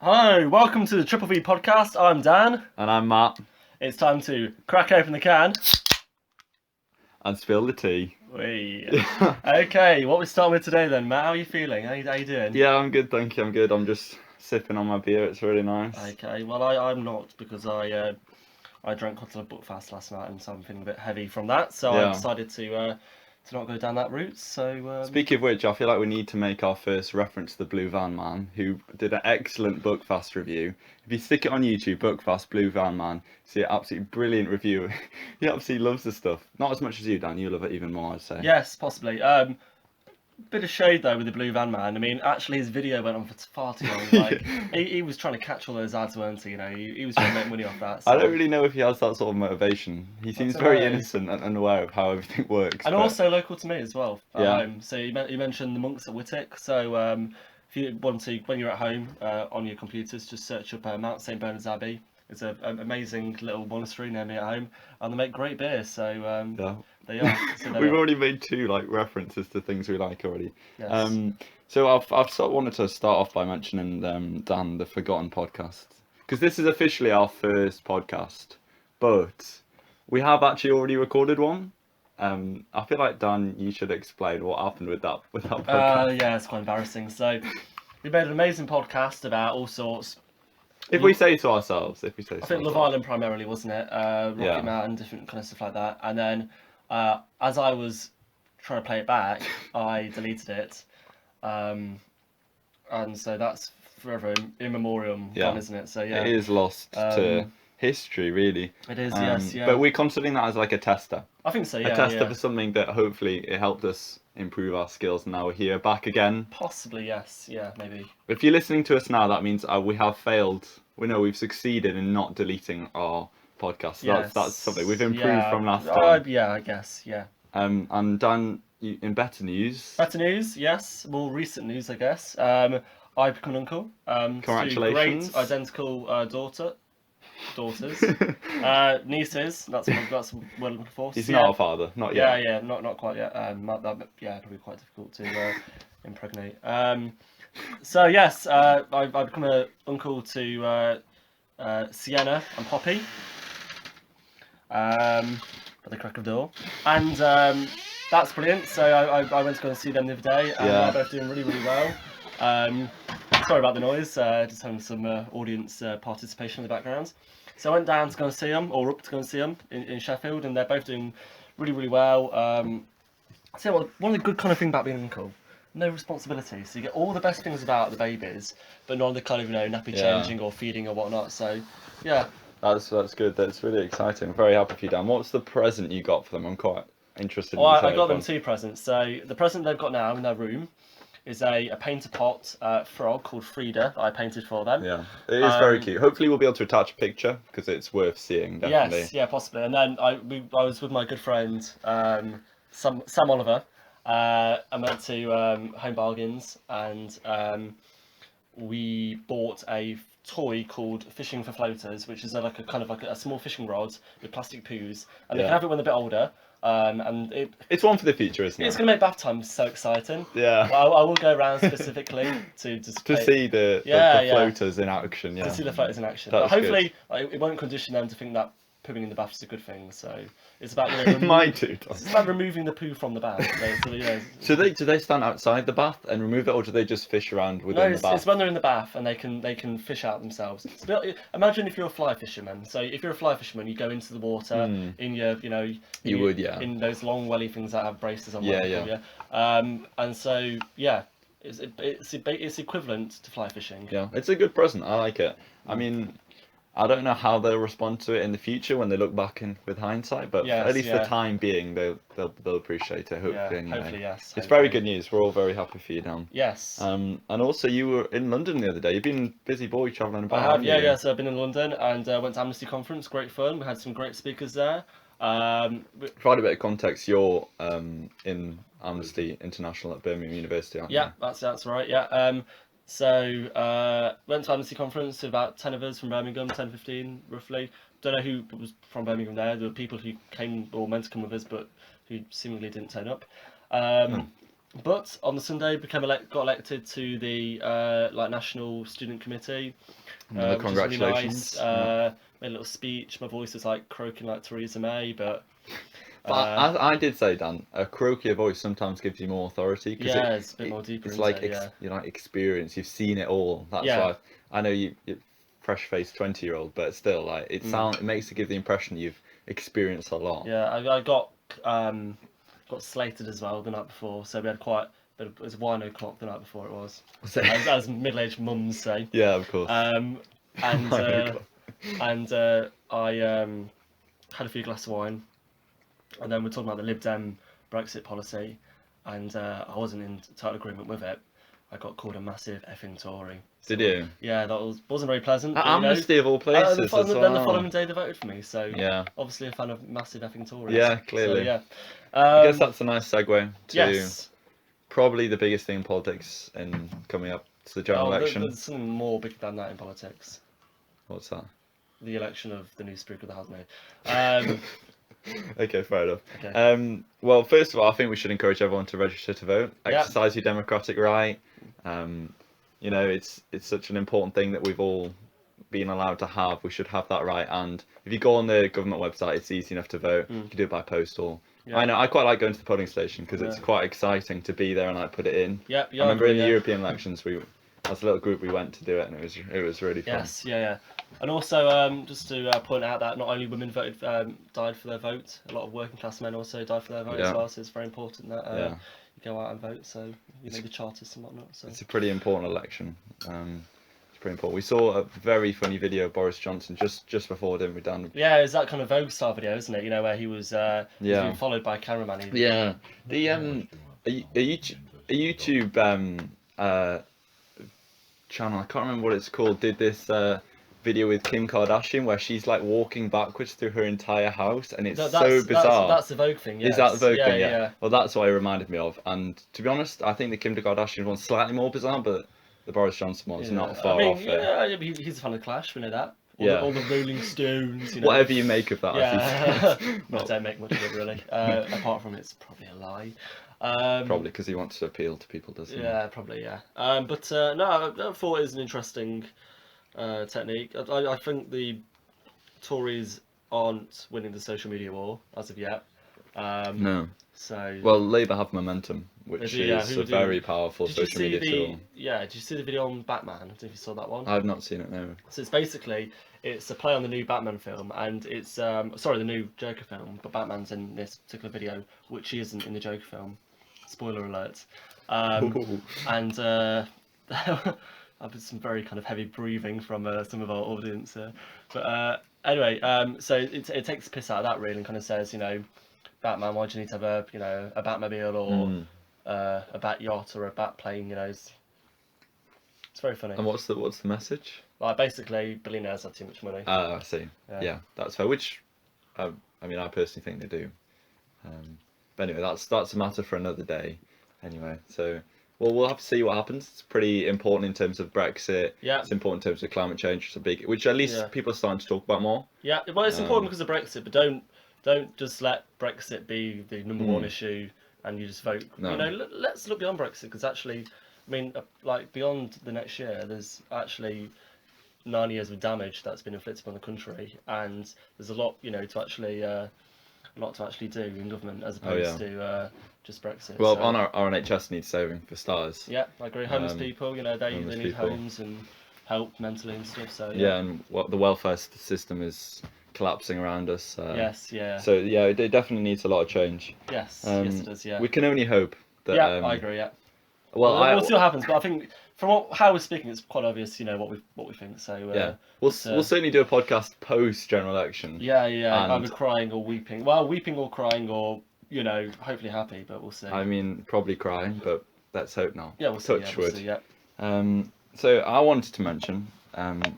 Hi, welcome to the Triple V podcast. I'm Dan. And I'm Matt. It's time to crack open the can. And spill the tea. Okay, what we start with today then, Matt? How are you feeling? How you doing? Yeah, I'm good, thank you. I'm good. I'm just sipping on my beer. It's really nice. Okay, well I'm not because I drank quite a lot of Bookfast last night and so I'm feeling a bit heavy from that. So I Yeah. decided to not go down that route. So Speaking of which, I feel like we need to make our first reference to the Blue Van Man, who did an excellent Bookfast review. If you stick it on YouTube, Bookfast Blue Van Man, see an absolutely brilliant review. He absolutely loves the stuff. Not as much as you, Dan. You love it even more, I'd say. yes, possibly. Bit of shade though with the Blue Van Man. I mean, actually, his video went on for far too long. Like he was trying to catch all those ads, weren't he? You know, he was trying to make money off that. So. I don't really know if he has that sort of motivation. He seems very innocent and unaware of how everything works. And also local to me as well. Yeah. So you mentioned the monks at Whitwick. So if you want to, when you're at home on your computers, just search up Mount St Bernard's Abbey. It's an amazing little monastery near me at home, and they make great beer. So Yeah. they are. So We've already made two references to things we like already. Yes. So I've sort of wanted to start off by mentioning Dan, the Forgotten podcast, because this is officially our first podcast, but we have actually already recorded one. I feel like Dan, you should explain what happened with that podcast. Yeah, it's quite embarrassing. So we made an amazing podcast about all sorts. If we say so ourselves, I think Love Island primarily, wasn't it? Rocky Mountain, different kind of stuff like that. And then as I was trying to play it back, I deleted it. And so that's forever in memoriam gone, isn't it? So yeah. It is lost to history, really. It is, yes, yeah. But we're considering that as like a tester. I think so, yeah. A tester for something that hopefully it helped us improve our skills. Now we're here back again. Possibly, yes. Yeah, maybe. If you're listening to us now, that means we have failed. We know we've succeeded in not deleting our podcast. Yes. That's something we've improved from last time. Yeah, I guess, yeah. And Dan, in better news. Better news, yes. More recent news, I guess. I've become an uncle. Congratulations. Two great identical daughters, nieces. That's what we're looking for. He's not a father, not yet. Yeah, not quite yet. Probably quite difficult to impregnate. So yes, I've become an uncle to Sienna and Poppy. By the crack of dawn, and that's brilliant. So I went to go and see them the other day, and they're both doing really, really well. Sorry about the noise, just having some audience participation in the background. So I went down to go and see them, or up to go and see them in Sheffield, and they're both doing really, really well. So one of the good kind of thing about being an uncle, no responsibility. So you get all the best things about the babies, but none of the kind of nappy changing or feeding or whatnot. So yeah. That's good. That's really exciting. I'm very happy for you, Dan. What's the present you got for them? I'm quite interested. Well, I got them two presents. So the present they've got now in their room is a painter pot frog called Frida that I painted for them. Yeah, it is very cute. Hopefully we'll be able to attach a picture because it's worth seeing, definitely. Yes, yeah, possibly. And then I was with my good friend Sam Oliver. I went to Home Bargains and we bought a toy called Fishing for Floaters, which is like a small fishing rod with plastic poos, and they can have it when they're a bit older. And it's one for the future, isn't it? It's going to make bath time so exciting. Yeah. I will go around specifically to see the floaters in action. Yeah. To see the floaters in action. That's but hopefully it won't condition them to think that pooping in the bath is a good thing. So it's about it's about removing the poo from the bath. So do they stand outside the bath and remove it, or do they just fish around within the bath? It's when they're in the bath and they can fish out themselves. Imagine if you're a fly fisherman. So if you're a fly fisherman, you go into the water in your in those long welly things that have braces on. And so it's equivalent to fly fishing. Yeah, it's a good present. I like it. I mean, I don't know how they'll respond to it in the future when they look back with hindsight, but at least for the time being, they'll appreciate it. Hopefully, anyway. Hopefully, yes. It's very good news. We're all very happy for you, Dan. Yes. And also, you were in London the other day. You've been a busy boy travelling about. I have, So I've been in London and went to Amnesty Conference. Great fun. We had some great speakers there. Provide a bit of context. You're in Amnesty International at Birmingham University, aren't you? Yeah, that's right. Yeah. So went to Amnesty Conference, about 10 of us from Birmingham, 10, 15 roughly. Don't know who was from Birmingham there. There were people who came or meant to come with us, but who seemingly didn't turn up. But on the Sunday, got elected to the National Student Committee. Congratulations. Which was really nice. Made a little speech. My voice was like croaking like Theresa May, but. But I did say, Dan, a croakier voice sometimes gives you more authority. It's a bit more deeper. It's like you're like experience. You've seen it all. That's why I know you're fresh-faced 20-year-old, but still, like it makes it give the impression you've experienced a lot. Yeah, I got slated as well the night before, so we had quite a bit. It was wine o'clock the night before. It was as middle-aged mums say. Yeah, of course. And I had a few glasses of wine. And then we're talking about the Lib Dem Brexit policy, and I wasn't in total agreement with it. I got called a massive effing Tory. So, did you? Yeah, that wasn't very pleasant. Amnesty of all places as well. Then the following day they voted for me, so yeah, obviously a fan of massive effing Tories. Yeah, clearly. So, yeah. I guess that's a nice segue to probably the biggest thing in politics and coming up to the general election. There's something more big than that in politics. What's that? The election of the new Speaker of the House. Okay, fair enough. Okay. Well, first of all, I think we should encourage everyone to register to vote. Exercise your democratic right. You know, it's such an important thing that we've all been allowed to have. We should have that right. And if you go on the government website, it's easy enough to vote. You can do it by postal. I know. I quite like going to the polling station because it's quite exciting to be there and like put it in. I remember in the European elections, as a little group, we went to do it, and it was really fun. Yes, yeah. And also, just to point out that not only women died for their vote, a lot of working class men also died for their vote as well. So it's very important that you go out and vote. So you know the charters and whatnot. So it's a pretty important election. It's pretty important. We saw a very funny video of Boris Johnson just before, didn't we, Dan? Yeah, it's that kind of Vogue style video, isn't it? You know, where he was being followed by a cameraman. Yeah. The a YouTube channel, I can't remember what it's called, did this video with Kim Kardashian where she's like walking backwards through her entire house, and it's so bizarre. That's the Vogue thing. Yes. Is that the Vogue thing? Yeah. Well, that's what it reminded me of. And to be honest, I think the Kim Kardashian one's slightly more bizarre, but the Boris Johnson one's not far off it. Yeah, he's a fan of Clash. We know that. All the Rolling Stones. You know. Whatever you make of that. Yeah. I don't make much of it really. Apart from it's probably a lie. Probably because he wants to appeal to people, doesn't he? Yeah, probably, yeah. But no, I thought it was an interesting technique. I think the Tories aren't winning the social media war as of yet. No. So. Well, Labour have momentum, which is a very powerful social media tool. Yeah, did you see the video on Batman? I don't know if you saw that one. I've not seen it, no. So it's a play on the new Batman film, and it's the new Joker film, but Batman's in this particular video, which he isn't in the Joker film. Spoiler alert. And I've had some very kind of heavy breathing from some of our audience. But anyway, so it takes the piss out of that really, and kind of says, you know, Batman, why do you need to have a Batmobile or a Bat yacht or a Bat plane? You know, it's very funny. And what's the message? Like basically, billionaires have too much money. Oh, I see. Yeah, that's fair. Which, I mean, I personally think they do. But anyway, that's a matter for another day. Anyway, so we'll have to see what happens. It's pretty important in terms of Brexit. Yeah. It's important in terms of climate change. Which at least people are starting to talk about more. Yeah, well, it's important because of Brexit, but don't just let Brexit be the number one issue and you just vote. No. You know, let's look beyond Brexit because actually, I mean, like beyond the next year, there's actually 9 years of damage that's been inflicted on the country, and there's a lot, you know, to actually do in government as opposed to just Brexit. Well, our NHS needs saving for starters. Yeah, I agree. Homeless people, you know, they need homes and help mentally and stuff. So and what the welfare system is collapsing around us. Yes, yeah. So yeah, it definitely needs a lot of change. Yes, yes it does. Yeah. We can only hope that. Yeah, I agree. Yeah. Well, we'll see what happens, but I think from how we're speaking, it's quite obvious, you know, what we think. So yeah, we'll certainly do a podcast post general election. Yeah, either crying or weeping. Well, weeping or crying, or you know, hopefully happy, but we'll see. I mean, probably crying, but let's hope not. Yeah, we'll see. Touch wood. We'll see, so I wanted to mention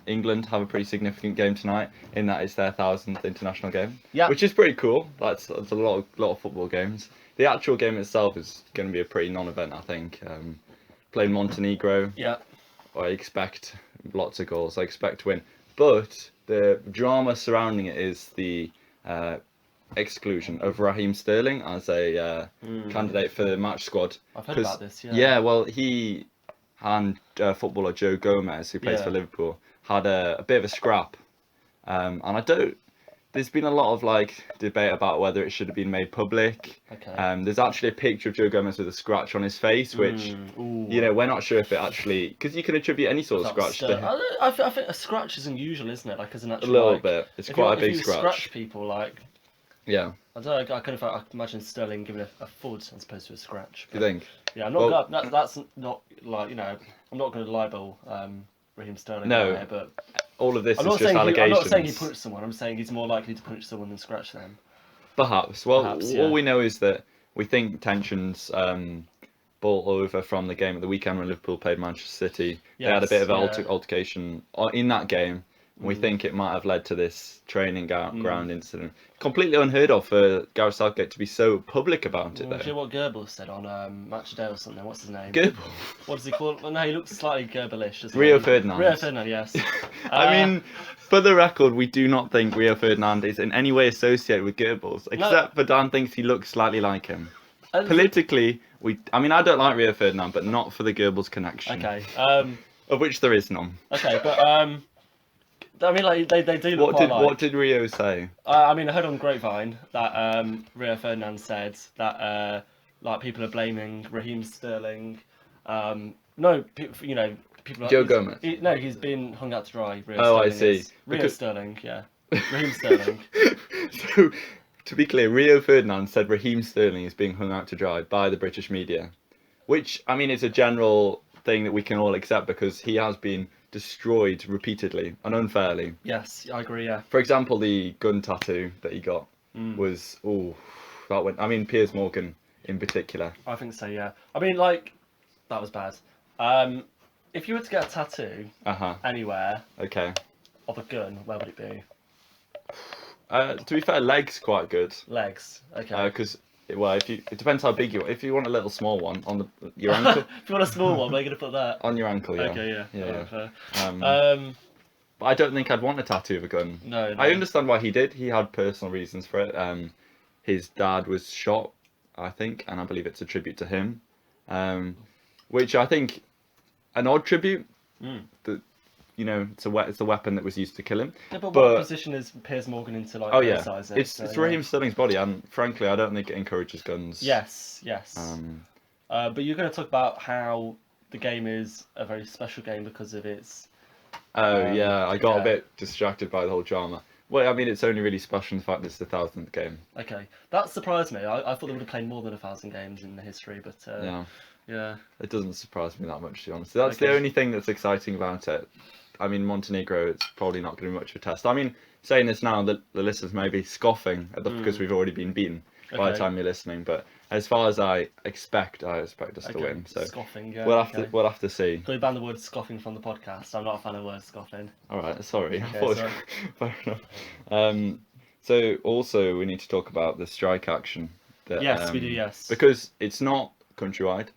England have a pretty significant game tonight, in that it's their 1000th international game. Yeah. Which is pretty cool. That's a lot of football games. The actual game itself is going to be a pretty non-event, I think. Playing Montenegro. Yeah. I expect lots of goals. I expect to win. But the drama surrounding it is the exclusion of Raheem Sterling as a candidate for the match squad. I've heard about this. Yeah. Yeah, well, he and footballer Joe Gomez, who plays for Liverpool, had a bit of a scrap, and I don't. There's been a lot of like debate about whether it should have been made public. Okay. There's actually a picture of Joe Gomez with a scratch on his face, which we're not sure if it actually, because you can attribute any sort of scratch to I think a scratch is unusual, isn't it? Like as an actual. a little like, bit. It's quite a big if you scratch. Scratch people like. Yeah. I don't know. I imagine Sterling giving a foot as opposed to a scratch. Do you think? Yeah, I'm not. That's not like I'm not going to libel Raheem Sterling. No, here, but all of this I'm is not just saying allegations. I'm not saying he punched someone. I'm saying he's more likely to punch someone than scratch them. Perhaps. Well, Perhaps, all we know is that we think tensions brought over from the game at the weekend when Liverpool played Manchester City. They had a bit of an altercation in that game. We think it might have led to this training ground incident. Completely unheard of for Gareth Southgate to be so public about it, though. Do you know what Goebbels said on Match of the Day or something? What's his name? Goebbels? What does he call it? Well, no, he looks slightly Goebbelish, doesn't Rio he? Ferdinand. Rio Ferdinand, yes. I mean, for the record, we do not think Rio Ferdinand is in any way associated with Goebbels, except for Dan thinks he looks slightly like him. Politically, I don't like Rio Ferdinand, but not for the Goebbels connection. Okay. Of which there is none. Okay, but I mean, like they do look What did Rio say? I mean, I heard on Grapevine that Rio Ferdinand said that like people are blaming Raheem Sterling. No, people. Joe Gomez. He's been hung out to dry. Rio Sterling I see. Rio Sterling, yeah. Raheem Sterling. So, to be clear, Rio Ferdinand said Raheem Sterling is being hung out to dry by the British media, which I mean is a general thing that we can all accept because he has been destroyed repeatedly and unfairly. Yes, I agree. Yeah. For example, the gun tattoo that he got was that went. I mean, Piers Morgan in particular. I think so. Yeah. I mean, like that was bad. If you were to get a tattoo anywhere, of a gun, where would it be? To be fair, legs quite good. Legs. Okay. Because it depends how big you want. If you want a little small one on your ankle. If you want a small one, where are you going to put that? On your ankle, yeah. Okay, yeah. But I don't think I'd want a tattoo of a gun. No. I understand why he did. He had personal reasons for it. His dad was shot, I think, and I believe it's a tribute to him. Which I think, an odd tribute. That, it's the weapon that was used to kill him. Yeah, but what position is Piers Morgan into, like, it? It's Raheem Sterling's body, and frankly, I don't think it encourages guns. Yes. But you're going to talk about how the game is a very special game because of its... I got a bit distracted by the whole drama. Well, I mean, it's only really special in the fact that it's the 1000th game. Okay, that surprised me. I thought they would have played more than 1,000 games in the history, but... Yeah. It doesn't surprise me that much, to be honest. That's the only thing that's exciting about it. I mean, Montenegro, it's probably not going to be much of a test. I mean, saying this now, the listeners may be scoffing at because we've already been beaten by the time you're listening. But as far as I expect us to win. So scoffing, yeah. We'll have to see. Can we ban the word scoffing from the podcast? I'm not a fan of the word scoffing. All right, sorry. Okay, fair enough. So also we need to talk about the strike action. Yes, we do. Yes. Because it's not countrywide.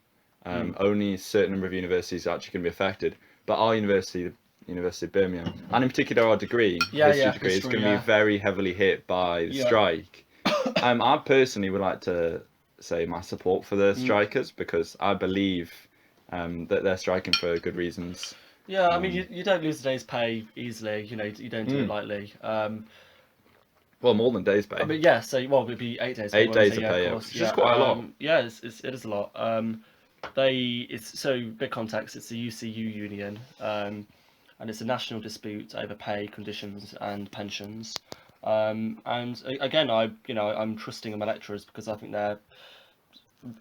Only a certain number of universities are actually going to be affected. But our university of Birmingham, and in particular our degree, history degree, is going to be very heavily hit by the strike. I personally would like to say my support for the strikers because I believe that they're striking for good reasons. Yeah, I mean, you don't lose a day's pay easily. You don't do it lightly. Well, more than days pay. I mean, yeah. So, it would be 8 days. 8 days of pay, which is quite a lot. Yeah, it is a lot. It's so big context. It's the UCU union, and it's a national dispute over pay, conditions, and pensions. And again, I'm trusting in my lecturers because I think they're,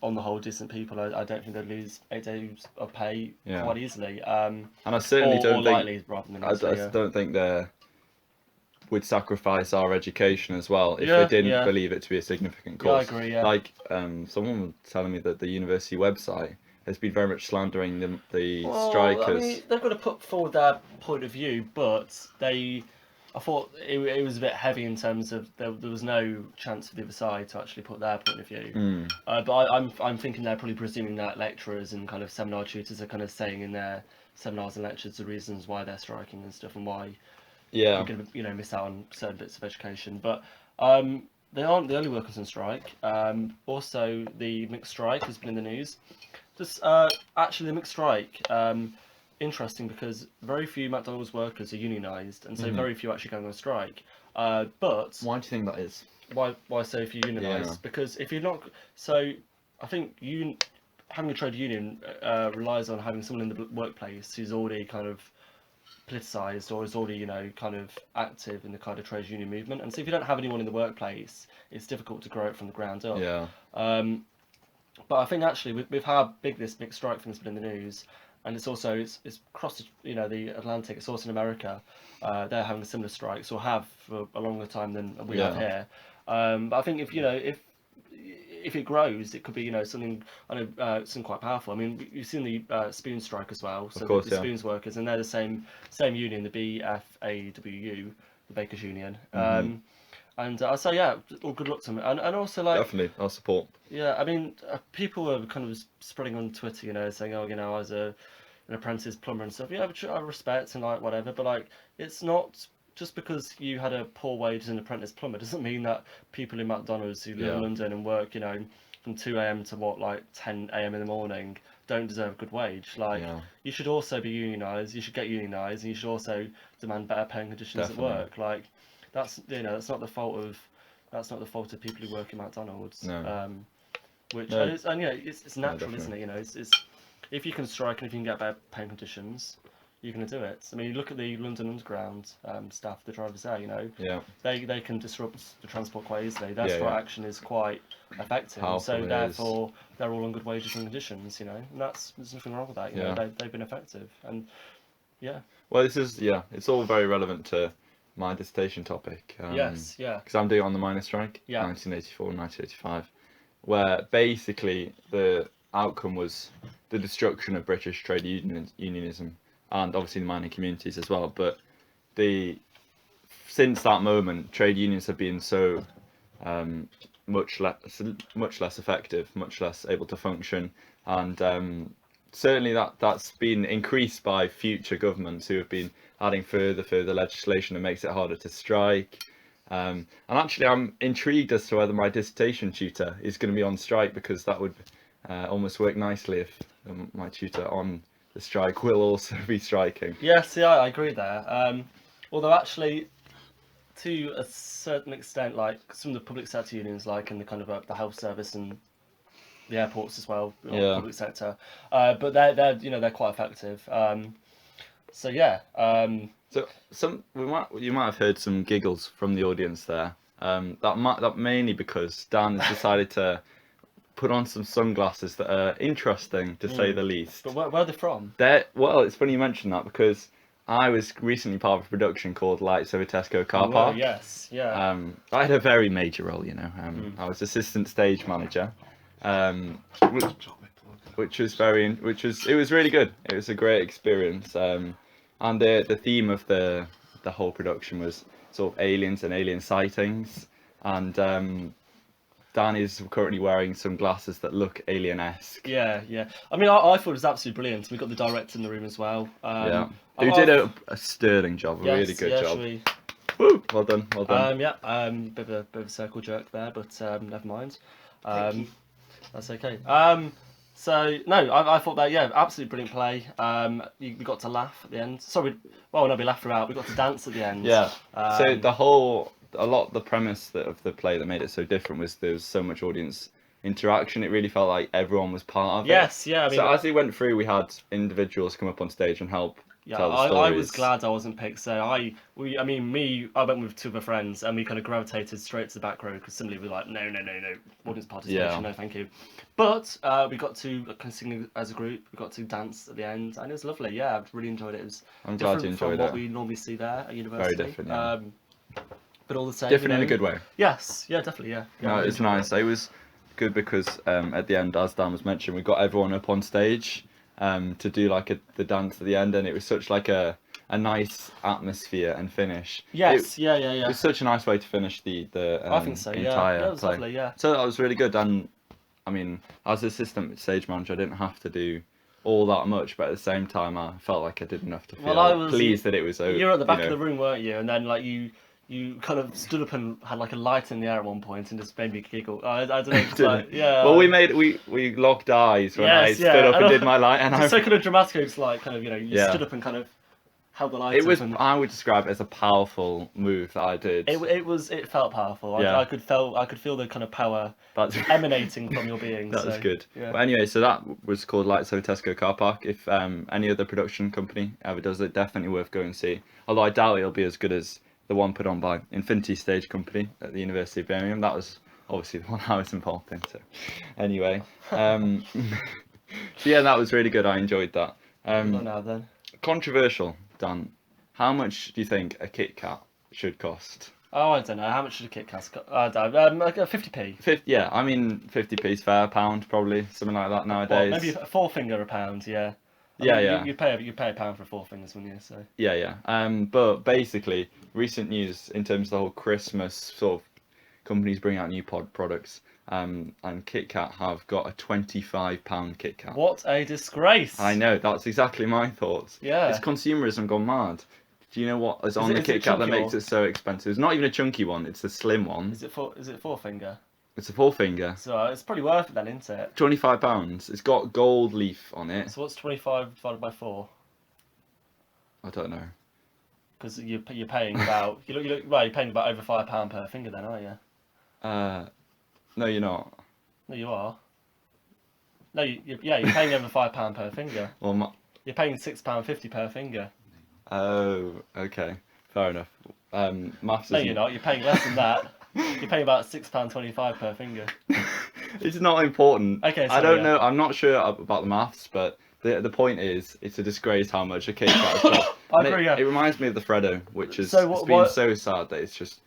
on the whole, decent people. I don't think they'd lose 8 days of pay quite easily. And I certainly don't think. Rather than I don't think they would sacrifice our education as well if they didn't believe it to be a significant cause. Yeah, I agree. Yeah. Like someone was telling me that the university website has been very much slandering the strikers. I mean, they've got to put forward their point of view, but I thought it was a bit heavy in terms of there was no chance for the other side to actually put their point of view. But I'm thinking they're probably presuming that lecturers and kind of seminar tutors are kind of saying in their seminars and lectures the reasons why they're striking and stuff and why we're going to miss out on certain bits of education. But they aren't the only workers on strike. Also, the mixed strike has been in the news. Just actually, the mixed strike. Interesting because very few McDonald's workers are unionised, and so very few actually going on strike. But Why do you think that is? why so few unionised? Yeah. Because if you're not, so I think having a trade union relies on having someone in the workplace who's already kind of politicised or is already kind of active in the kind of trade union movement. And so if you don't have anyone in the workplace, it's difficult to grow it from the ground up. Yeah. But I think actually with how big this mixed strike thing's been in the news, and it's also it's across the Atlantic. It's also in America. They're having similar strikes or have for a longer time than we have here. But I think if it grows, it could be something something quite powerful. I mean, you've seen the spoon strike as well. So Of course, the spoons workers, and they're the same union, the BFAWU, the Bakers Union. And so yeah, all good luck to them. And also like Definitely, I'll support. yeah, I mean, people are kind of spreading on Twitter, saying, oh, I was an apprentice plumber and stuff. Yeah, which I respect and like whatever, but like, it's not just because you had a poor wage as an apprentice plumber doesn't mean that people in McDonald's who live in London and work, from 2 a.m. to 10 a.m. in the morning don't deserve a good wage. Like, you should also be unionised. You should get unionised, and you should also demand better paying conditions at work. Like, that's not the fault of people who work in McDonald's. No. It's natural, isn't it? It's if you can strike and if you can get better paying conditions, you're going to do it. I mean, you look at the London Underground staff, the drivers there. They can disrupt the transport quite easily. Their strike action is quite effective, so therefore they're all on good wages and conditions. And there's nothing wrong with that. They've been effective, and Well, it's all very relevant to my dissertation topic. Yes, yeah. Because I'm doing on the miners' strike, 1984 and 1985, where basically the outcome was the destruction of British trade unionism and obviously the mining communities as well. But since that moment, trade unions have been so much less effective, much less able to function, and certainly that's been increased by future governments who have been adding further legislation that makes it harder to strike. And actually, I'm intrigued as to whether my dissertation tutor is going to be on strike, because that would almost work nicely if my tutor on the strike will also be striking. Yes, yeah, I agree there. Although actually, to a certain extent, like some of the public sector unions, like in the kind of the health service and the airports as well, public sector, but they're quite effective. So yeah. So you might have heard some giggles from the audience there. That mainly because Dan has decided to put on some sunglasses that are interesting to say the least. But where are they from? Well, it's funny you mentioned that, because I was recently part of a production called Lights Over Tesco Car Park. Yes, yeah. I had a very major role, I was assistant stage manager, which was really good. It was a great experience, and the theme of the whole production was sort of aliens and alien sightings, and Dan is currently wearing some glasses that look alien-esque. Yeah. I mean, I thought it was absolutely brilliant. We got the director in the room as well. Who did a sterling job, a really good job. Woo! Well done. Bit of a circle jerk there, but never mind. That's okay. So no, I thought that absolutely brilliant play. We got to laugh at the end. Sorry, we laughed throughout. We got to dance at the end. Yeah. So the premise of the play that made it so different was there was so much audience interaction. It really felt like everyone was part of it. Yes, yeah. I mean, so as it went through, we had individuals come up on stage and help tell the stories. I was glad I wasn't picked. So I went with two other friends, and we kind of gravitated straight to the back row because somebody was like, no, audience participation, no, thank you. But we got to sing as a group. We got to dance at the end, and it was lovely. Yeah, I really enjoyed it. It was I'm glad you enjoyed from what we normally see there at university. Very different. Yeah. But all the same, different in a good way. Yes, yeah, definitely, yeah. No, it's nice. It was good because at the end, as Dan was mentioning, we got everyone up on stage to do like the dance at the end, and it was such like a nice atmosphere and finish. Yes, yeah. It was such a nice way to finish the I think so. Entire yeah, it was play. lovely. Yeah. So that was really good, and I mean, as assistant stage manager, I didn't have to do all that much, but at the same time, I felt like I did enough to feel pleased that it was over. You were at the back of the room, weren't you? And then like you you kind of stood up and had like a light in the air at one point and just made me giggle. I don't know. It's Didn't like, it? yeah. Well, we locked eyes when I Yes, stood up and I- did my light, and It's I. so kind of dramatic. It's like kind of, you know, you Yeah. stood up and kind of held the light It up. was. And I would describe it as a powerful move that I did. it felt powerful. Yeah. I could feel the kind of power That's emanating from your being. that was so, good. Yeah. Well, anyway, so that was called Lights Over Tesco Car Park. If any other production company ever does it, definitely worth going and see. Although I doubt it'll be as good as the one put on by Infinity Stage Company at the University of Birmingham. That was obviously the one I was involved in. So, anyway, so yeah, that was really good. I enjoyed that. Well, now then. Controversial, Dan. How much do you think a Kit Kat should cost? Oh, I don't know. How much should a Kit Kat cost? I don't know. Like 50p. Yeah, I mean 50p is fair, £1 probably, something like that nowadays. Well, maybe a four-finger £1, yeah. I Yeah, mean, yeah. You pay £1 for 4 fingers, wouldn't you? So. Yeah. But basically, recent news in terms of the whole Christmas sort of companies bring out new products. And Kit Kat have got a £25 Kit Kat. What a disgrace! I know, that's exactly my thoughts. Yeah. It's consumerism gone mad. Do you know what is on it- the is it Kit Kat that chunky makes or- it so expensive? It's not even a chunky one, it's a slim one. Is it four finger? It's a 4 finger. So it's probably worth it then, isn't it? £25. It's got gold leaf on it. So what's 25 divided by 4? I don't know. Because you're paying about you're paying about over £5 per finger then, aren't you? No, you're not. No, you are. No, you're paying over £5 per finger. Well, You're paying £6.50 per finger. oh, okay, fair enough. Maths. No, isn't- you're not. You're paying less than that. You're paying about £6.25 per finger. It's not important. Okay, I sorry, don't yeah. know. I'm not sure about the maths, but the point is, it's a disgrace how much a Kit Kat has cost. I And agree, yeah. It reminds me of the Freddo, which is So it's what- been so sad that it's just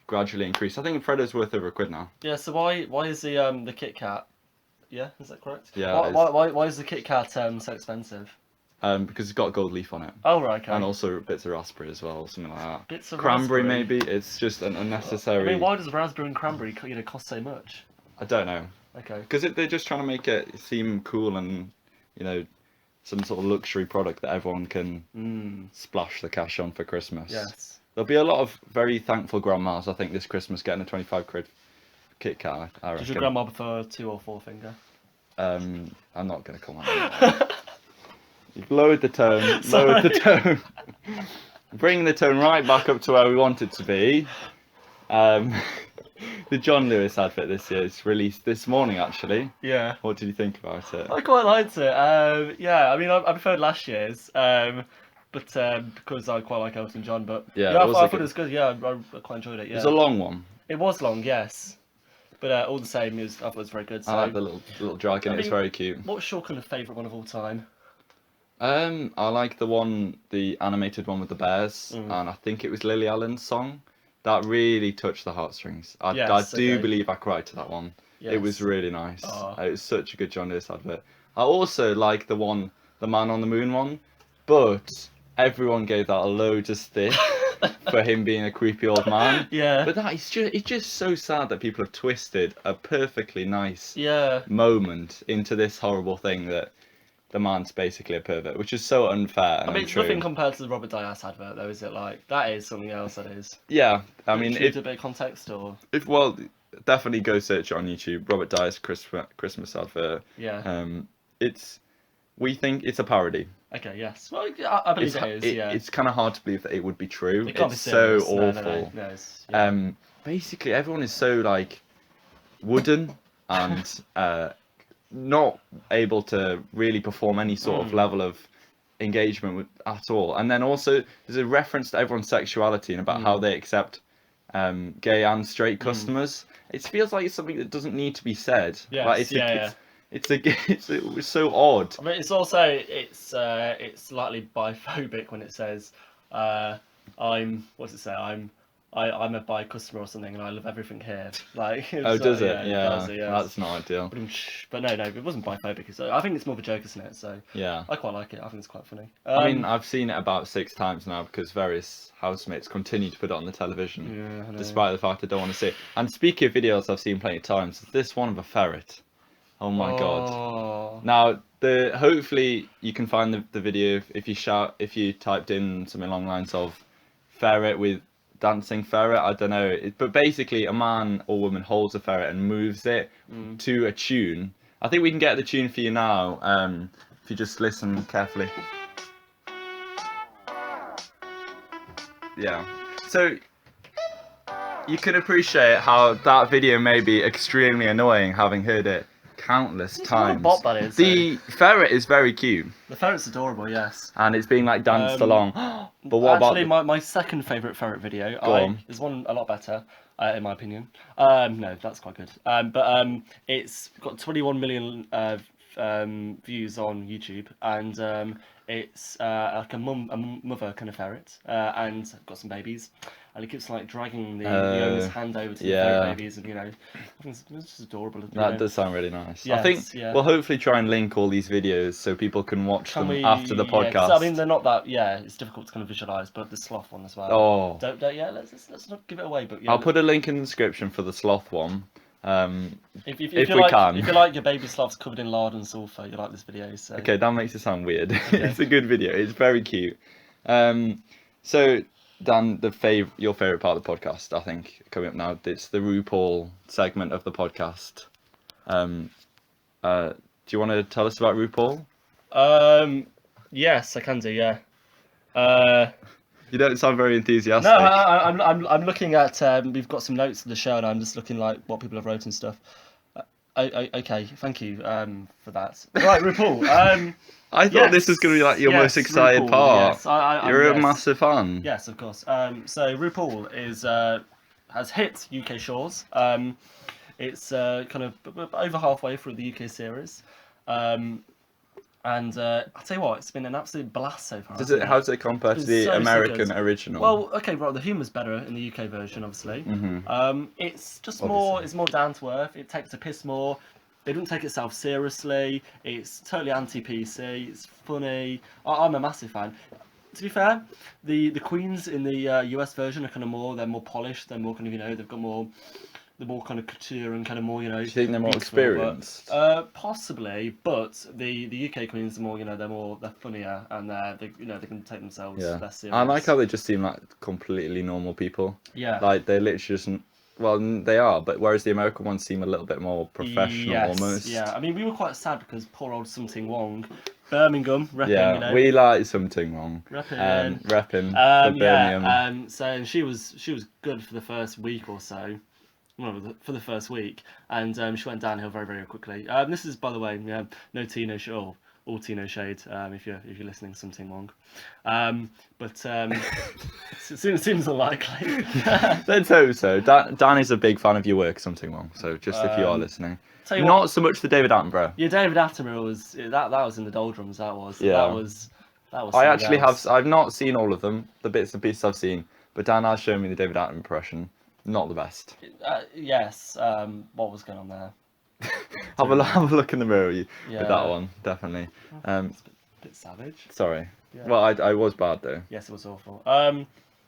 gradually increased. I think Freddo's worth over £1 now. Yeah. So why is the Kit Kat? Yeah, is that correct? Yeah, Why it is. why is the Kit Kat so expensive? Because it's got gold leaf on it. Oh right, okay. And also bits of raspberry as well, something like that. Bits of Cranberry raspberry. maybe. It's just an unnecessary. I mean, why does raspberry and cranberry cost so much? I don't know. Okay. Because they're just trying to make it seem cool and, some sort of luxury product that everyone can splash the cash on for Christmas. Yes. There'll be a lot of very thankful grandmas, I think, this Christmas getting a 25 quid Kit Kat, I Does your reckon. grandma prefer 2 or 4 finger? I'm not going to comment on that. You've lowered the tone, lowered the tone. Bringing the tone right back up to where we want it to be. The John Lewis advert this year is released this morning, actually. Yeah. What did you think about it? I quite liked it. Yeah, I mean, I preferred last year's, but because I quite like Elton John. But Yeah, I it was thought a it good- was good. Yeah, I quite enjoyed it. Yeah, It was a long one. It was long, yes, but all the same, I thought it was very good. So, I like the little dragon, it's mean, very cute. what's your kind of favourite one of all time? I like the animated one with the bears, and I think it was Lily Allen's song. That really touched the heartstrings. I Yes, do okay. believe I cried to that one. It was Yes. really nice. Oh. It was such a good John Lewis advert. I also like the Man on the Moon one, but everyone gave that a load of stick for him being a creepy old man. Yeah. But it's just so sad that people have twisted a perfectly nice Yeah. moment into this horrible thing that the man's basically a pervert, which is so unfair and I mean, it's untrue. nothing compared to the Robert Dias advert, though, is it? Like, that is something else, that is. Yeah, I mean, Should we do a bit of context, or? definitely go search it on YouTube. Robert Dyer's Christmas advert. Yeah. We think it's a parody. Okay, yes. Well, I believe it is, yeah. It's kind of hard to believe that it would be true. It can't It's be so serious. No, awful. No, it's, Basically, everyone is so like wooden and not able to really perform any sort of level of engagement with at all. And then also there's a reference to everyone's sexuality and about how they accept gay and straight customers. It feels like it's something that doesn't need to be said. Yes, Like it was so odd. I mean, it's also it's slightly biphobic when it says, what's it say? I'm a bi customer or something, and I love everything here. Like, Oh, does it? Yeah, Yeah, it does, yeah. that's not ideal. But no, it wasn't biphobic. I think it's more of a joke, isn't it? So Yeah. I quite like it. I think it's quite funny. I mean, I've seen it about 6 times now because various housemates continue to put it on the television, Yeah, I know. despite the fact I don't want to see it. And speaking of videos I've seen plenty of times, this one of a ferret. Oh my god. Oh. Now, hopefully you can find the video if you typed in something along the lines of ferret with dancing ferret. I don't know, but basically a man or woman holds a ferret and moves it to a tune. I think we can get the tune for you now. If you just listen carefully. Yeah. So you can appreciate how that video may be extremely annoying, having heard it countless times. What a bop that is. The ferret is very cute. The ferret's adorable, yes. And it's being like danced along. But what actually, about my second favourite ferret video? There's one a lot better, in my opinion. No, that's quite good. It's got 21 million views on YouTube, and it's like a mother kind of ferret, and got some babies, and it keeps like dragging the owner's hand over to the ferret babies, and I think it's just adorable. that does sound really nice. Yes, I think we'll hopefully try and link all these videos so people can watch them after the podcast. 'Cause, I mean, they're not that. Yeah, it's difficult to kind of visualize, but the sloth one as well. Oh, don't let's not give it away. But I'll put a link in the description for the sloth one. If we can. can. If you like your baby sloths covered in lard and sulphur, you like this video. So. Okay, that makes it sound weird. It's a good video. It's very cute. So Dan, your favourite part of the podcast, I think, coming up now, it's the RuPaul segment of the podcast. Do you want to tell us about RuPaul? Yes, I can do. Yeah. You don't sound very enthusiastic. No, I'm looking at. We've got some notes for the show, and I'm just looking like what people have wrote and stuff. Okay, thank you for that. Right, RuPaul. I thought this was going to be like your most excited RuPaul, part. Yes, You're a massive fan. Yes, of course. So RuPaul has hit UK shores. It's kind of over halfway through the UK series. And I'll tell you what, it's been an absolute blast so far. How does it compare to the American original? Well, okay, right. The humour's better in the UK version, obviously. It's just more. It's more down to earth. It takes a piss more. They don't take itself seriously. It's totally anti-PC. It's funny. I'm a massive fan. To be fair, the queens in the US version are kind of more. They're more polished. They're more kind of they've got more. The more kind of couture and kind of more, Do you think they're more experienced? Possibly, but the UK queens are more, they're funnier and they can take themselves less serious. I like how they just seem like completely normal people. Yeah. Like they literally just, well, they are, but whereas the American ones seem a little bit more professional almost. Yeah, I mean, we were quite sad because poor old Something Wong, Birmingham, repping, Yeah, we like Something Wrong. Repping. Repping Birmingham. So she was good for the first week or so. Well, for the first week, and she went downhill very, very quickly. This is, by the way, no Tino shade, all Tino shade. If you're listening, Something Wrong, but it seems unlikely. Let's hope so. Dan is a big fan of your work, Something Wrong. So just if you are listening, not so much the David Attenborough. Yeah, David Attenborough was that was in the doldrums. That was. That was. I actually have. I've not seen all of them. The bits and pieces I've seen, but Dan has shown me the David Attenborough impression. Not the best. Yes. What was going on there? have a look in the mirror with that one, definitely. It's a bit savage. Sorry. Yeah. Well, I was bad though. Yes, it was awful.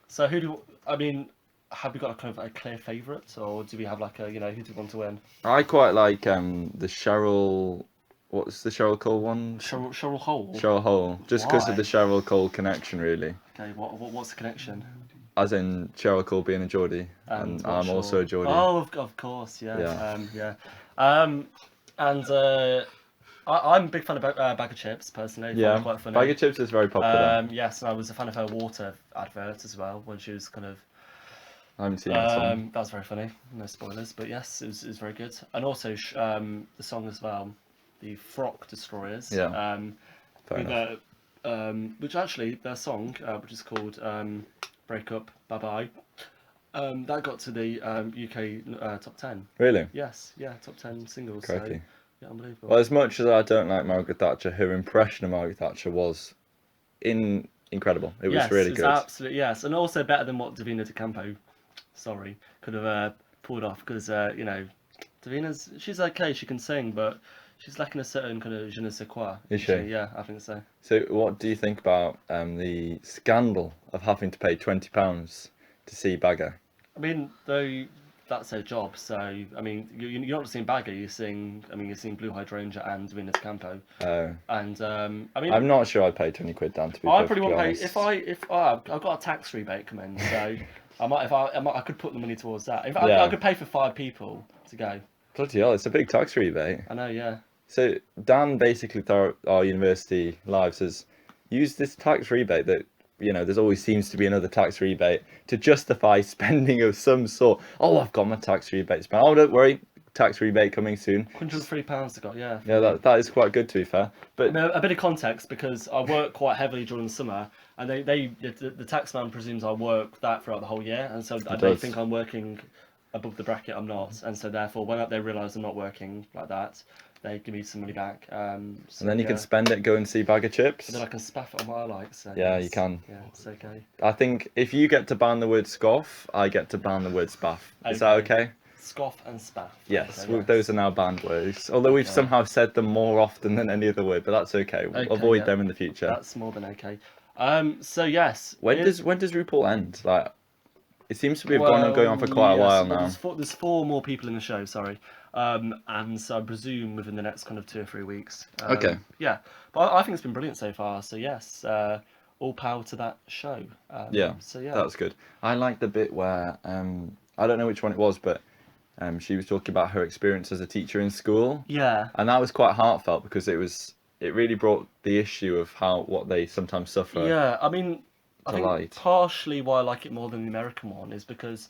So have we got a kind of a clear favourite, or do we have like a who do we want to win? I quite like the Cheryl. What's the Cheryl Cole one? Cheryl Hole. Cheryl Hole. Just because of the Cheryl Cole connection, really. Okay. What's the connection? As in Cheryl Cole being a Geordie, and I'm also a Geordie. Oh, of course, yeah. I'm a big fan of Bag of Chips, personally. Yeah, quite funny. Bag of Chips is very popular. Yes, and I was a fan of her water advert as well, when she was kind of... I haven't seen that song. That was very funny, no spoilers, but yes, it was very good. And also the song as well, the Frock Destroyers. Yeah, fair enough. Which actually, their song, which is called... Break Up, Bye Bye. That got to the UK top 10. Really? Yes, yeah, top 10 singles. Crikey. So, yeah, unbelievable. Well, as much as I don't like Margaret Thatcher, her impression of Margaret Thatcher was incredible. It was really good. Absolutely, yes. And also better than what Davina De Campo, could have pulled off. Because, Davina's, she's okay, she can sing, but she's lacking a certain kind of je ne sais quoi. Is she? Yeah, I think so. So what do you think about the scandal of having to pay £20 to see Bagger? I mean, though, that's their job. So I mean, you're not seeing Bagger, you're seeing Blue Hydrangea and Venus Campo. Oh. And I mean, I'm not sure I'd pay 20 quid, Dan, to be I perfectly probably won't honest. pay if I've got a tax rebate coming, so I could put the money towards that. In fact, Yeah. I could pay for 5 people to go. Bloody hell, it's a big tax rebate. I know, yeah. So Dan basically throughout our university lives has used this tax rebate that, there's always seems to be another tax rebate to justify spending of some sort. Oh, I've got my tax rebate spent. Oh, don't worry, tax rebate coming soon. £103 to go, yeah. Yeah, that is quite good, to be fair. But I mean, a bit of context, because I work quite heavily during the summer, and the tax man presumes I work that throughout the whole year, and so they think I'm working above the bracket. I'm not, and so therefore when they realise I'm not working like that, they give me some money back. So, and then you can spend it, go and see Bag of Chips. And then I can spaff it on what I like. So yeah, you can. Yeah, it's okay. I think if you get to ban the word scoff, I get to ban the word spaff. Is that okay? Scoff and spaff. Yes, okay, those are now banned words. Although we've somehow said them more often than any other word, but that's okay. We'll avoid them in the future. That's more than okay. So yes. When does RuPaul end? Like, it seems to be going on for quite a while now. There's 4 more people in the show. Sorry. And so I presume within the next kind of 2 or 3 weeks. Okay. Yeah, but I think it's been brilliant so far. So yes, all power to that show. Yeah. So yeah, that's good. I like the bit where I don't know which one it was, but she was talking about her experience as a teacher in school. Yeah. And that was quite heartfelt because it really brought the issue of what they sometimes suffer. Yeah, I mean, I think partially why I like it more than the American one is because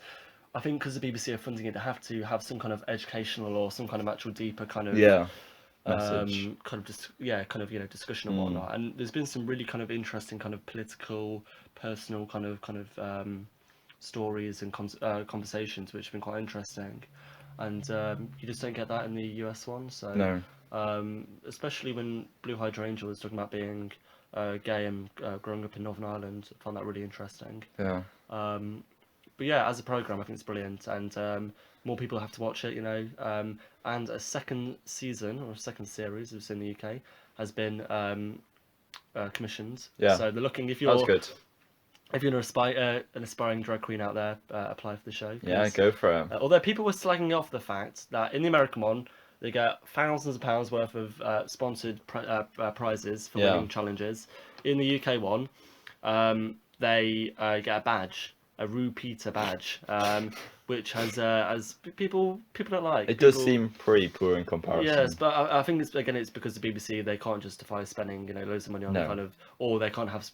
I think because the BBC are funding it, they have to have some kind of educational or some kind of actual deeper kind of message, discussion and whatnot. And there's been some really kind of interesting kind of political, personal kind of stories and conversations which have been quite interesting. And you just don't get that in the US one. So no. Especially when Blue Hydrangea was talking about being gay and growing up in Northern Ireland, I found that really interesting. Yeah. But yeah, as a programme, I think it's brilliant, and more people have to watch it, and a second season, or a second series, as it's in the UK, has been commissioned. Yeah. So they're looking, if That's good. If you're an aspiring drag queen out there, apply for the show. Yeah, go for it. Although people were slagging off the fact that in the American one, they get thousands of pounds worth of sponsored prizes for winning challenges. In the UK one, they get a badge, a Rue Peter badge, which has people don't like. It does seem pretty poor in comparison. Yes, but I think it's because the BBC, they can't justify spending loads of money on kind of, or they can't have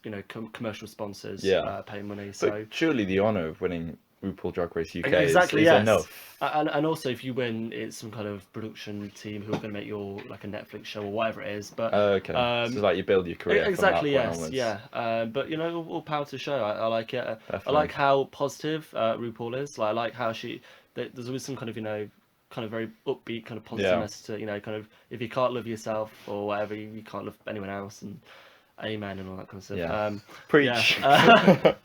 commercial sponsors paying money. So but surely the honour of winning RuPaul Drag Race UK is enough. And also, if you win, it's some kind of production team who are going to make your like a Netflix show or whatever it is. But okay, so like you build your career. Exactly. From that yes. onwards. Yeah. But all power to the show. I like it. Definitely. I like how positive RuPaul is. Like I like how there's always some kind of kind of very upbeat kind of positiveness to kind of, if you can't love yourself or whatever, you can't love anyone else, and amen and all that kind of stuff. Yeah. Preach. Yeah.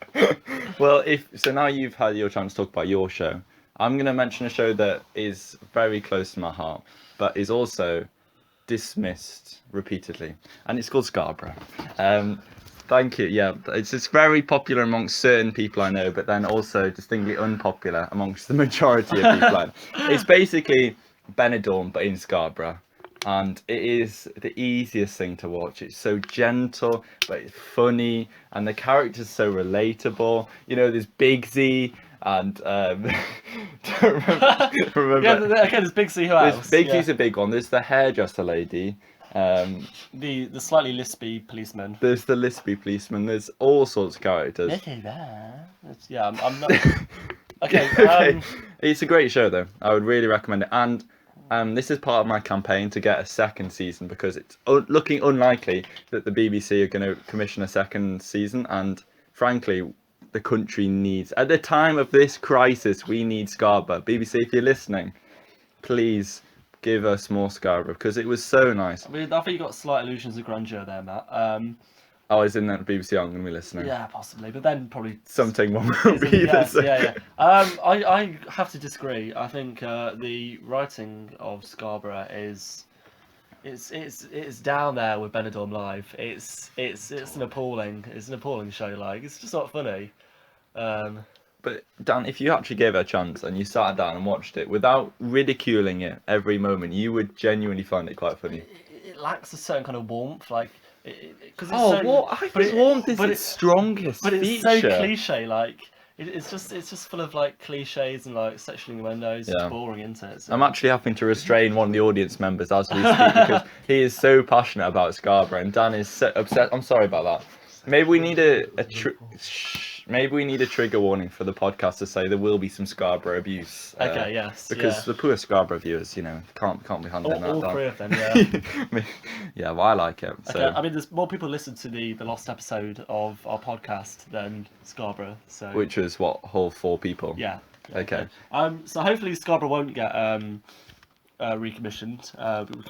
Well, so now you've had your chance to talk about your show, I'm going to mention a show that is very close to my heart, but is also dismissed repeatedly, and it's called Scarborough. Thank you. Yeah, it's just very popular amongst certain people I know, but then also distinctly unpopular amongst the majority of people I know. It's basically Benidorm, but in Scarborough. And it is the easiest thing to watch. It's so gentle, but it's funny, and the characters are so relatable. There's Big Z and don't remember. Yeah, okay. There's Big Z. Who else? Big Z's a big one. There's the hairdresser lady. The slightly lispy policeman. There's the lispy policeman. There's all sorts of characters. Yeah, I'm not. Okay. Okay. It's a great show, though. I would really recommend it. And this is part of my campaign to get a second season, because it's looking unlikely that the BBC are going to commission a second season. And frankly, the country needs, at the time of this crisis, we need Scarborough. BBC, if you're listening, please give us more Scarborough, because it was so nice. I mean, I think you got slight illusions of grandeur there, Matt. Oh, is in that BBC I'm going to be listening? Yeah, possibly, but then probably something won't be the same. Yeah. I have to disagree. I think the writing of Scarborough is it's down there with Benidorm Live. It's an appalling show. Like, it's just not funny. But Dan, if you actually gave it a chance and you sat down and watched it without ridiculing it every moment, you would genuinely find it quite funny. It lacks a certain kind of warmth, like because it's Oh, so. what? I but think warmth is but its strongest But it's feature. so cliche, like it's just full of like cliches and like sexual innuendos. Yeah. It's boring, isn't it? So. I'm actually having to restrain one of the audience members as we speak because he is so passionate about Scarborough and Dan is so upset. I'm sorry about that. Maybe we need maybe we need a trigger warning for the podcast to say there will be some Scarborough abuse. Okay, yes. Because the poor Scarborough viewers, can't be handling that. All three of them, yeah. Yeah, well, I like it. So. Okay, I mean, there's more people listen to the lost episode of our podcast than Scarborough, so. Which is what, whole 4 people? Yeah. Okay. So hopefully Scarborough won't get recommissioned.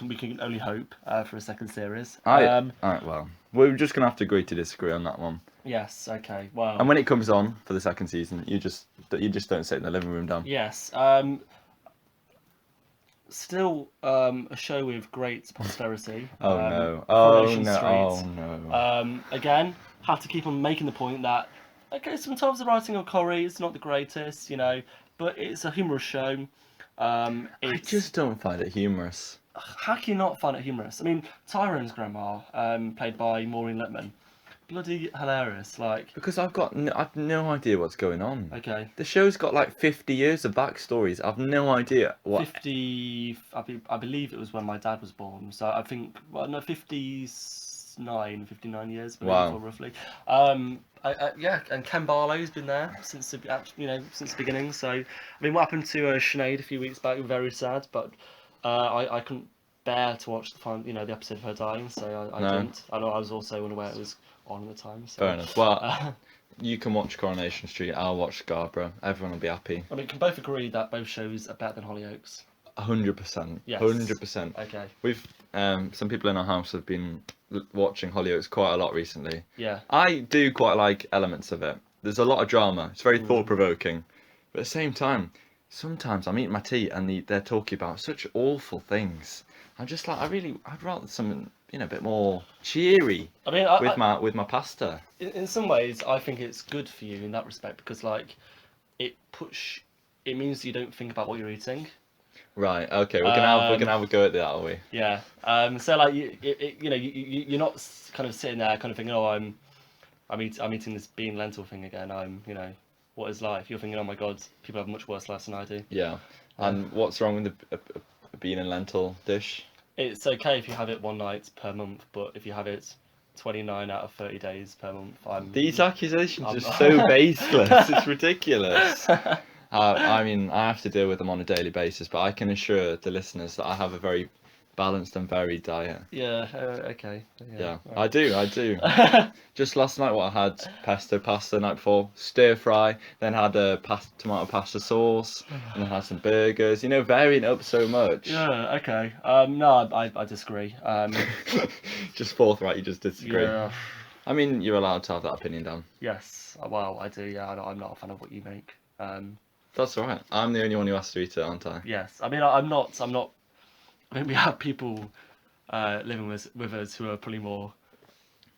We can only hope for a second series. Well, we're just gonna have to agree to disagree on that one. Yes. Okay. Well. And when it comes on for the second season, you just don't sit in the living room, Dan. Yes. Still a show with great posterity. Oh no! Coronation Oh Street. no! Again, have to keep on making the point that sometimes the writing of Corrie is not the greatest, but it's a humorous show. I just don't find it humorous. How can you not find it humorous? I mean, Tyrone's grandma, played by Maureen Lipman, bloody hilarious. Because I've no idea what's going on. Okay. The show's got like 50 years of backstories. I've no idea what. 50. I believe it was when my dad was born. So I think 59 years. Wow. Roughly. And Ken Barlow's been there since the beginning. So I mean, what happened to Sinead a few weeks back? Very sad, but I couldn't bear to watch the episode of her dying, so I didn't. I was also unaware it was on at the time. So. Fair enough. Well, you can watch Coronation Street. I'll watch Scarborough. Everyone will be happy. I mean, we can both agree that both shows are better than Hollyoaks. 100%. Yes. 100%. Okay. We've some people in our house have been watching Hollyoaks quite a lot recently. Yeah. I do quite like elements of it. There's a lot of drama. It's very thought provoking, but at the same time, sometimes I'm eating my tea and they're talking about such awful things. I'm just like, I'd rather something a bit more cheery. I mean, with my pasta. In some ways, I think it's good for you in that respect because it means you don't think about what you're eating. Right. Okay. We're gonna have a go at that, are we? Yeah. So you're not kind of sitting there kind of thinking, oh, I'm eating this bean lentil thing again. What is life? You're thinking, oh my god, people have much worse lives than I do. Yeah. And what's wrong with a bean and lentil dish? It's okay if you have it one night per month, but if you have it 29 out of 30 days per month, These accusations are so baseless. It's ridiculous. I mean, I have to deal with them on a daily basis, but I can assure the listeners that I have a very balanced and varied diet. Yeah, okay. Yeah, right. I do. Just last night, I had pesto pasta the night before, stir fry, then had a tomato pasta sauce, and then had some burgers. Varying it up so much. Yeah, okay. No, I disagree. Just forthright, you just disagree. Yeah. I mean, you're allowed to have that opinion, Dan. Yes, well, I do. Yeah, I'm not a fan of what you make. That's all right. I'm the only one who has to eat it, aren't I? Yes, I mean, I'm not. I mean, we have people living with us who are probably more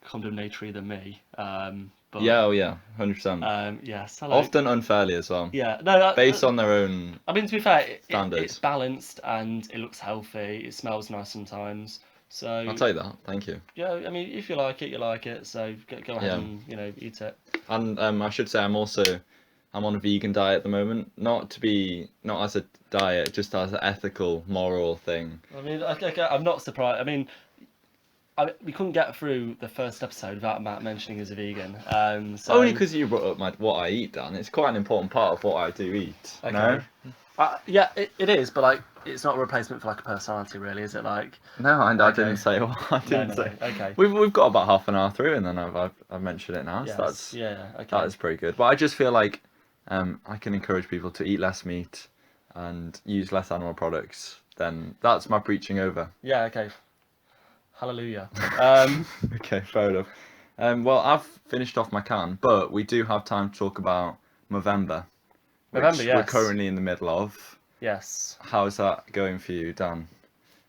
condemnatory than me. But, yeah, 100%. Yes. Often unfairly as well. Yeah, no. Based on their own. I mean, to be fair, standards. It's balanced and it looks healthy. It smells nice sometimes. So I'll take that. Thank you. Yeah, I mean, if you like it, you like it. So go ahead and eat it. And I should say I'm on a vegan diet at the moment. Not as a diet, just as an ethical, moral thing. I mean, I'm not surprised. I mean, we couldn't get through the first episode without Matt mentioning he's a vegan. So... Only because you brought up what I eat, Dan. It's quite an important part of what I do eat. Okay. No? Yeah, it is, but it's not a replacement for a personality, really, is it? No, I didn't say. Well, I didn't say. Okay. We've got about half an hour through, and then I've mentioned it now. Yes. So okay. That is pretty good. But I just feel like I can encourage people to eat less meat and use less animal products. Then that's my preaching over. Yeah. Okay. Hallelujah. Okay, fair enough. Well, I've finished off my can, but we do have time to talk about Movember. Yes. We're currently in the middle of. Yes. How's that going for you, Dan?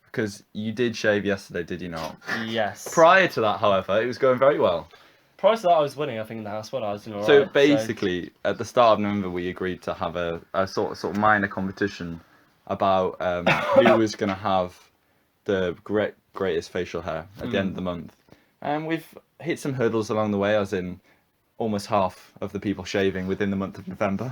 Because you did shave yesterday, did you not? Yes. Prior to that, however, it was going very well. prior to that, I was winning, I think, in the house when I was doing alright. So basically, at the start of November, we agreed to have a sort of minor competition about who was going to have the greatest facial hair at the end of the month. And we've hit some hurdles along the way, as in almost half of the people shaving within the month of November.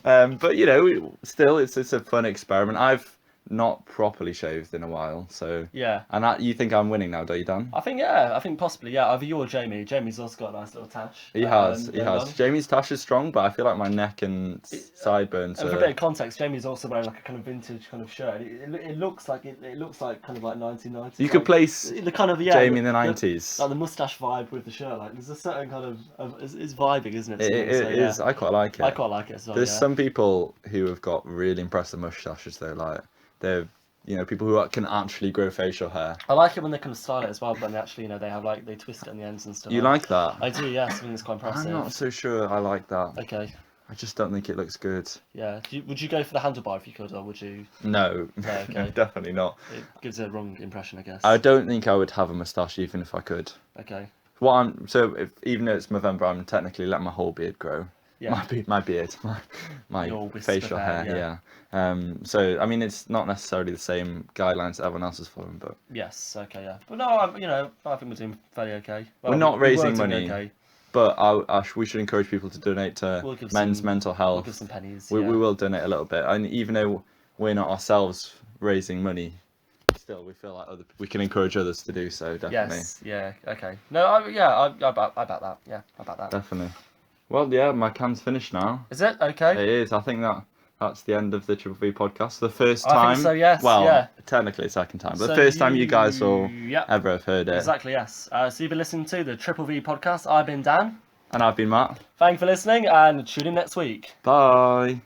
But, you know, still, it's a fun experiment. I've not properly shaved in a while, so... Yeah. And you think I'm winning now, don't you, Dan? I think possibly, yeah. Either you or Jamie. Jamie's also got a nice little tash. He has. Jamie's tash is strong, but I feel like my neck and sideburns and for a bit of context, Jamie's also wearing like a kind of vintage kind of shirt. It looks like kind of like 1990s. You could place the kind of Jamie in the 90s. Like the mustache vibe with the shirt. Like there's a certain kind of it's vibing, isn't it? It is. I quite like it. I quite like it as well. There's some people who have got really impressive mustaches though, like they're people who can actually grow facial hair. I like it when they kind of style it as well, but they actually they have they twist it on the ends and stuff. You like that? I do, yes. I think it's quite impressive. I'm not so sure I like that. Okay. I just don't think it looks good. Yeah. Would you go for the handlebar if you could, or would you? No. Okay. No, definitely not. It gives a wrong impression, I guess. I don't think I would have a moustache even if I could. Okay. Even though it's November, I'm technically letting my whole beard grow. Yeah. My beard, my facial hair, yeah. So I mean, it's not necessarily the same guidelines that everyone else is following, but yes, okay, yeah. But no, I think we're doing fairly okay. Well, we're not raising money, okay. But we should encourage people to donate to men's mental health. We'll give some pennies. We will donate a little bit, and even though we're not ourselves raising money, still we feel like we can encourage others to do so. Definitely. Yes. Yeah. Okay. No. I bet that. Yeah. I bet that. Definitely. Well, yeah, my can's finished now. Is it? Okay. It is. I think that's the end of the Triple V podcast. The first time. I think so, yes. Well, yeah. Technically second time, but the first time you guys will ever have heard it. Exactly, yes. So you've been listening to the Triple V podcast. I've been Dan. And I've been Matt. Thank you for listening, and tune in next week. Bye.